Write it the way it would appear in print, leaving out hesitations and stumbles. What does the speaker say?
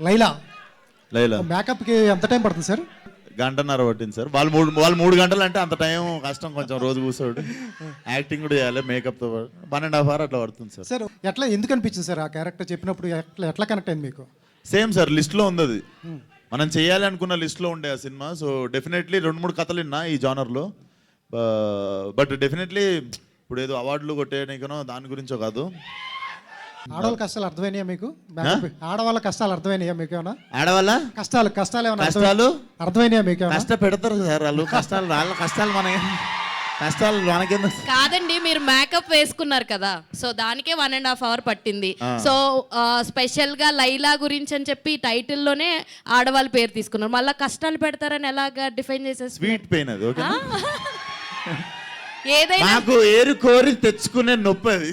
లైలా లైలా మేకప్కి ఎంత టైం పడుతుంది సార్? గంటన్నర పట్టింది సార్. వాళ్ళు 3 గంటలు అంటే అంత టైం కష్టం, కొంచెం రోజు కూర్చోడు, యాక్టింగ్ కూడా చేయాలి, మేకప్తో 1.5 hour అట్లా పడుతుంది సార్. సార్ ఎట్లా ఎందుకు అనిపించింది సార్ ఆ క్యారెక్టర్ చెప్పినప్పుడు ఎట్లా కనెక్ట్ అయింది మీకు? సేమ్ సార్, లిస్ట్లో ఉంది అది, మనం చేయాలి అనుకున్న లిస్ట్లో ఉండే ఆ సినిమా. సో డెఫినెట్లీ 2-3 కథలు విన్నా ఈ జానర్లో, బట్ డెఫినెట్లీ ఇప్పుడు ఏదో అవార్డులు కొట్టేయడానికనో దాని గురించో కాదు. ఆడవాళ్ళ కష్టాలు అర్థమైనాయా మీకు? ఆడవాళ్ళ కష్టాలు అర్థమైనాయా మీకు ఏమైనా? ఆడవాళ్ళ కష్టాలు ఏమైనా కష్టాలు అర్థమైనాయా మీకు? కష్టపెడతారు సార్ వాళ్ళు, కష్టాలు వాళ్ళ కష్టాలు కష్టాలు మనకెందుకు? కాదండి, మీరు మేకప్ వేసుకున్నారు కదా, సో దానికే 1.5 hour పట్టింది. సో స్పెషల్ గా లైలా గురించి అని చెప్పి టైటిల్లోనే ఆడవాళ్ళ పేరు తీసుకున్నారు, మళ్ళీ కష్టాలు పెడతారని ఎలాగా డిఫైన్ చేసేసి? స్వీట్ పెయిన్ అది, ఓకే. ఏదైనా నాకు ఏరు కోరి తెచ్చుకునే నొప్పి అది.